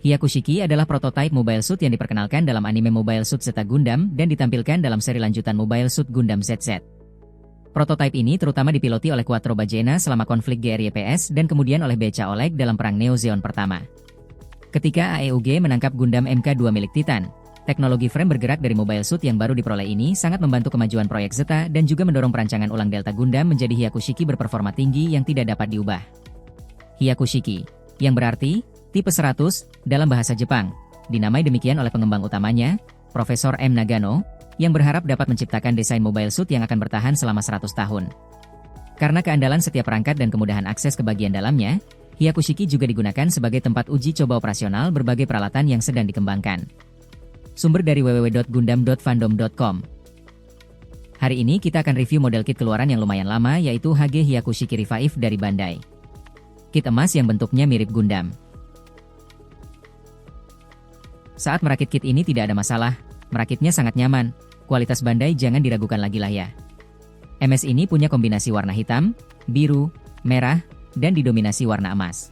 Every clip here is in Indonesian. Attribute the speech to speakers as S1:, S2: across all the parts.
S1: Hyakushiki adalah prototipe Mobile Suit yang diperkenalkan dalam anime Mobile Suit Zeta Gundam dan ditampilkan dalam seri lanjutan Mobile Suit Gundam ZZ. Prototipe ini terutama dipiloti oleh Quattro Bajena selama konflik GRYPS dan kemudian oleh Beca Oleg dalam perang Neo Zeon pertama. Ketika AEUG menangkap Gundam MK2 milik Titan, teknologi frame bergerak dari Mobile Suit yang baru diperoleh ini sangat membantu kemajuan proyek Zeta dan juga mendorong perancangan ulang Delta Gundam menjadi Hyakushiki berperforma tinggi yang tidak dapat diubah. Hyakushiki, yang berarti tipe 100 dalam bahasa Jepang, dinamai demikian oleh pengembang utamanya, Profesor M. Nagano, yang berharap dapat menciptakan desain Mobile Suit yang akan bertahan selama 100 tahun. Karena keandalan setiap perangkat dan kemudahan akses ke bagian dalamnya, Hyakushiki juga digunakan sebagai tempat uji coba operasional berbagai peralatan yang sedang dikembangkan. Sumber dari www.gundam.fandom.com. Hari ini kita akan review model kit keluaran yang lumayan lama yaitu HG Hyakushiki Revive dari Bandai. Kit emas yang bentuknya mirip Gundam. Saat merakit kit ini tidak ada masalah, merakitnya sangat nyaman, kualitas Bandai jangan diragukan lagi lah ya. MS ini punya kombinasi warna hitam, biru, merah, dan didominasi warna emas.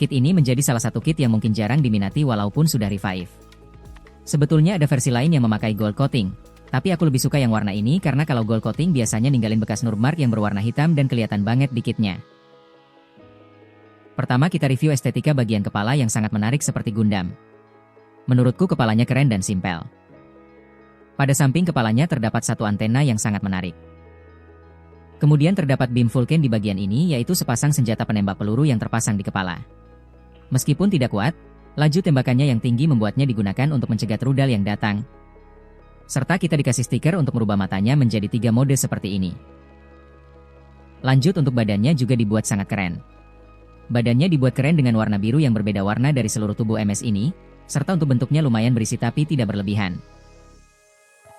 S1: Kit ini menjadi salah satu kit yang mungkin jarang diminati walaupun sudah revive. Sebetulnya ada versi lain yang memakai gold coating, tapi aku lebih suka yang warna ini karena kalau gold coating biasanya ninggalin bekas nurmark yang berwarna hitam dan kelihatan banget di kitnya. Pertama kita review estetika bagian kepala yang sangat menarik seperti Gundam. Menurutku kepalanya keren dan simpel. Pada samping kepalanya terdapat satu antena yang sangat menarik. Kemudian terdapat beam Vulcan di bagian ini yaitu sepasang senjata penembak peluru yang terpasang di kepala. Meskipun tidak kuat, laju tembakannya yang tinggi membuatnya digunakan untuk mencegat rudal yang datang. Serta kita dikasih stiker untuk merubah matanya menjadi 3 mode seperti ini. Lanjut untuk badannya juga dibuat sangat keren. Badannya dibuat keren dengan warna biru yang berbeda warna dari seluruh tubuh MS ini, serta untuk bentuknya lumayan berisi tapi tidak berlebihan.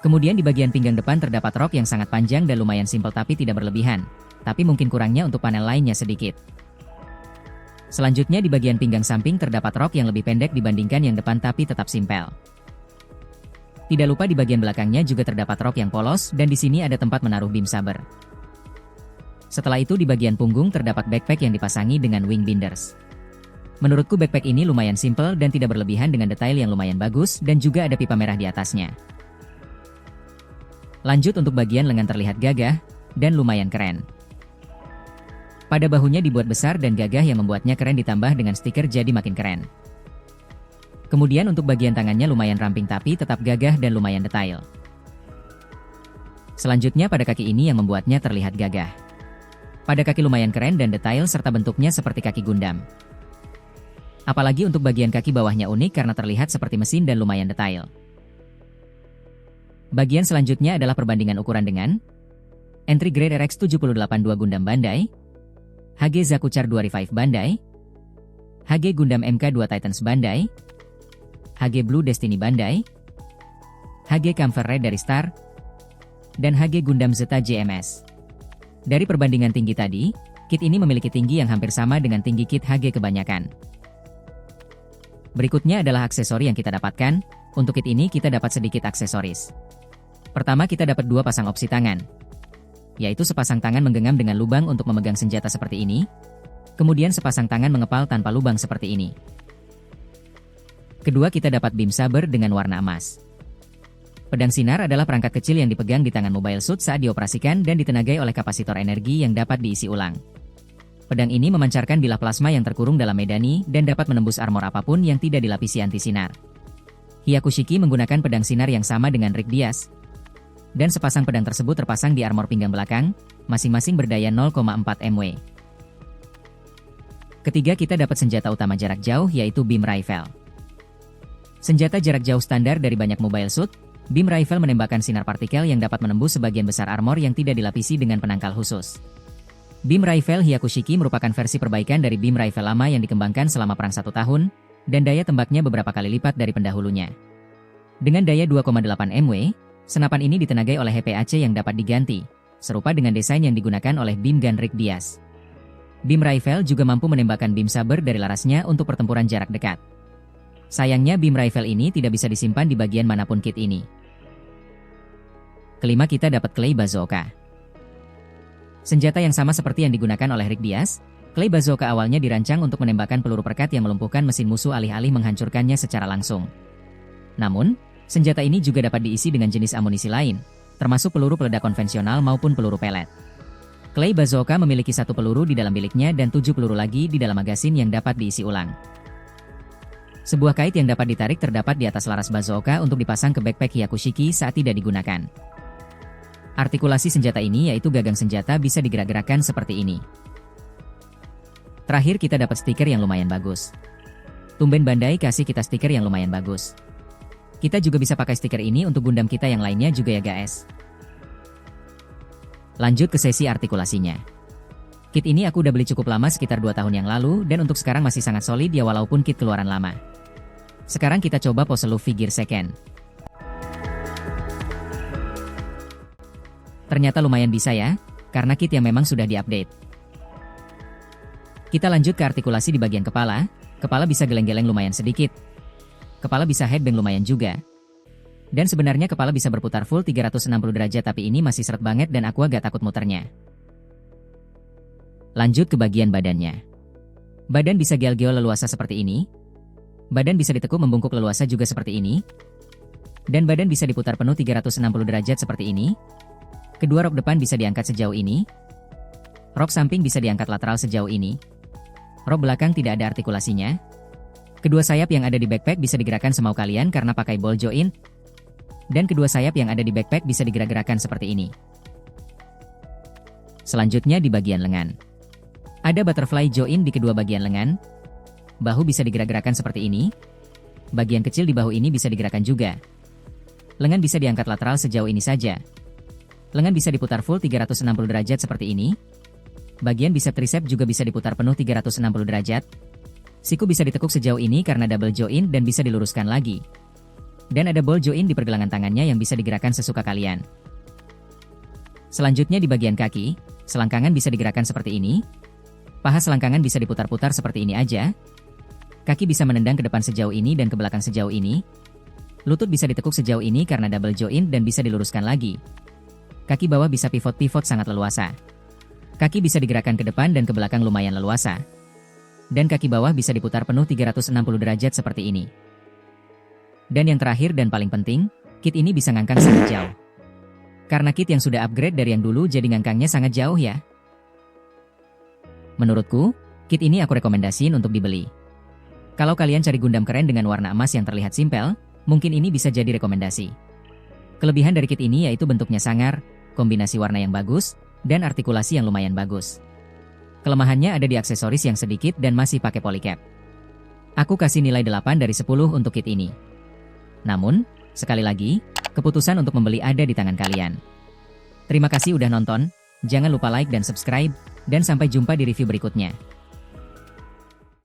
S1: Kemudian di bagian pinggang depan terdapat rok yang sangat panjang dan lumayan simpel tapi tidak berlebihan, tapi mungkin kurangnya untuk panel lainnya sedikit. Selanjutnya di bagian pinggang samping terdapat rok yang lebih pendek dibandingkan yang depan tapi tetap simpel. Tidak lupa di bagian belakangnya juga terdapat rok yang polos dan di sini ada tempat menaruh beam saber. Setelah itu di bagian punggung terdapat backpack yang dipasangi dengan wing binders. Menurutku backpack ini lumayan simple dan tidak berlebihan dengan detail yang lumayan bagus dan juga ada pipa merah di atasnya. Lanjut untuk bagian lengan terlihat gagah dan lumayan keren. Pada bahunya dibuat besar dan gagah yang membuatnya keren ditambah dengan stiker jadi makin keren. Kemudian untuk bagian tangannya lumayan ramping tapi tetap gagah dan lumayan detail. Selanjutnya pada kaki ini yang membuatnya terlihat gagah. Pada kaki lumayan keren dan detail serta bentuknya seperti kaki Gundam. Apalagi untuk bagian kaki bawahnya unik karena terlihat seperti mesin dan lumayan detail. Bagian selanjutnya adalah perbandingan ukuran dengan Entry Grade RX-78-2 Gundam Bandai, HG Zakuchar 2 Revive Bandai, HG Gundam MK2 Titans Bandai, HG Blue Destiny Bandai, HG Camphor Red dari Star, dan HG Gundam Zeta JMS. Dari perbandingan tinggi tadi, kit ini memiliki tinggi yang hampir sama dengan tinggi kit HG kebanyakan. Berikutnya adalah aksesori yang kita dapatkan. Untuk kit ini kita dapat sedikit aksesoris. Pertama kita dapat 2 pasang opsi tangan, yaitu sepasang tangan menggenggam dengan lubang untuk memegang senjata seperti ini, kemudian sepasang tangan mengepal tanpa lubang seperti ini. Kedua kita dapat beam saber dengan warna emas. Pedang sinar adalah perangkat kecil yang dipegang di tangan Mobile Suit saat dioperasikan dan ditenagai oleh kapasitor energi yang dapat diisi ulang. Pedang ini memancarkan bilah plasma yang terkurung dalam medani dan dapat menembus armor apapun yang tidak dilapisi anti-sinar. Hyakushiki menggunakan pedang sinar yang sama dengan Rick Diaz, dan sepasang pedang tersebut terpasang di armor pinggang belakang, masing-masing berdaya 0,4 mW. Ketiga kita dapat senjata utama jarak jauh yaitu Beam Rifle. Senjata jarak jauh standar dari banyak Mobile Suit, Beam Rifle menembakkan sinar partikel yang dapat menembus sebagian besar armor yang tidak dilapisi dengan penangkal khusus. Beam Rifle Hyakushiki merupakan versi perbaikan dari Beam Rifle lama yang dikembangkan selama perang 1 tahun, dan daya tembaknya beberapa kali lipat dari pendahulunya. Dengan daya 2,8 mW, senapan ini ditenagai oleh HPAC yang dapat diganti, serupa dengan desain yang digunakan oleh Beam Gun Rick Diaz. Beam Rifle juga mampu menembakkan beam saber dari larasnya untuk pertempuran jarak dekat. Sayangnya Beam Rifle ini tidak bisa disimpan di bagian manapun kit ini. Kelima kita dapat Clay Bazooka. Senjata yang sama seperti yang digunakan oleh Rick Diaz, Clay Bazooka awalnya dirancang untuk menembakkan peluru perekat yang melumpuhkan mesin musuh alih-alih menghancurkannya secara langsung. Namun, senjata ini juga dapat diisi dengan jenis amunisi lain, termasuk peluru peledak konvensional maupun peluru pelet. Clay Bazooka memiliki 1 peluru di dalam biliknya dan 7 peluru lagi di dalam magasin yang dapat diisi ulang. Sebuah kait yang dapat ditarik terdapat di atas laras bazooka untuk dipasang ke backpack Hyakushiki saat tidak digunakan. Artikulasi senjata ini yaitu gagang senjata bisa digerak-gerakkan seperti ini. Terakhir kita dapat stiker yang lumayan bagus. Tumben Bandai kasih kita stiker yang lumayan bagus. Kita juga bisa pakai stiker ini untuk Gundam kita yang lainnya juga ya guys. Lanjut ke sesi artikulasinya. Kit ini aku udah beli cukup lama sekitar 2 tahun yang lalu dan untuk sekarang masih sangat solid ya walaupun kit keluaran lama. Sekarang kita coba pose Luffy Gear Second. Ternyata lumayan bisa ya, karena kit yang memang sudah diupdate. Kita lanjut ke artikulasi di bagian kepala. Kepala bisa geleng-geleng lumayan sedikit. Kepala bisa headbang lumayan juga. Dan sebenarnya kepala bisa berputar full 360 derajat tapi ini masih seret banget dan aku agak takut muternya. Lanjut ke bagian badannya. Badan bisa geol-geol leluasa seperti ini. Badan bisa ditekuk membungkuk leluasa juga seperti ini. Dan badan bisa diputar penuh 360 derajat seperti ini. Kedua rok depan bisa diangkat sejauh ini. Rok samping bisa diangkat lateral sejauh ini. Rok belakang tidak ada artikulasinya. Kedua sayap yang ada di backpack bisa digerakkan semau kalian karena pakai ball joint. Dan kedua sayap yang ada di backpack bisa digerak-gerakkan seperti ini. Selanjutnya di bagian lengan. Ada butterfly joint di kedua bagian lengan. Bahu bisa digerak-gerakkan seperti ini. Bagian kecil di bahu ini bisa digerakkan juga. Lengan bisa diangkat lateral sejauh ini saja. Lengan bisa diputar full 360 derajat seperti ini. Bagian bicep tricep juga bisa diputar penuh 360 derajat. Siku bisa ditekuk sejauh ini karena double joint dan bisa diluruskan lagi. Dan ada ball joint di pergelangan tangannya yang bisa digerakkan sesuka kalian. Selanjutnya di bagian kaki, selangkangan bisa digerakkan seperti ini. Paha selangkangan bisa diputar-putar seperti ini aja. Kaki bisa menendang ke depan sejauh ini dan ke belakang sejauh ini. Lutut bisa ditekuk sejauh ini karena double joint dan bisa diluruskan lagi. Kaki bawah bisa pivot-pivot sangat leluasa. Kaki bisa digerakkan ke depan dan ke belakang lumayan leluasa. Dan kaki bawah bisa diputar penuh 360 derajat seperti ini. Dan yang terakhir dan paling penting, kit ini bisa ngangkang sangat jauh. Karena kit yang sudah upgrade dari yang dulu jadi ngangkangnya sangat jauh ya. Menurutku, kit ini aku rekomendasiin untuk dibeli. Kalau kalian cari Gundam keren dengan warna emas yang terlihat simpel, mungkin ini bisa jadi rekomendasi. Kelebihan dari kit ini yaitu bentuknya sangar, kombinasi warna yang bagus, dan artikulasi yang lumayan bagus. Kelemahannya ada di aksesoris yang sedikit dan masih pakai polycap. Aku kasih nilai 8 dari 10 untuk kit ini. Namun, sekali lagi, keputusan untuk membeli ada di tangan kalian. Terima kasih udah nonton, jangan lupa like dan subscribe, dan sampai jumpa di review berikutnya.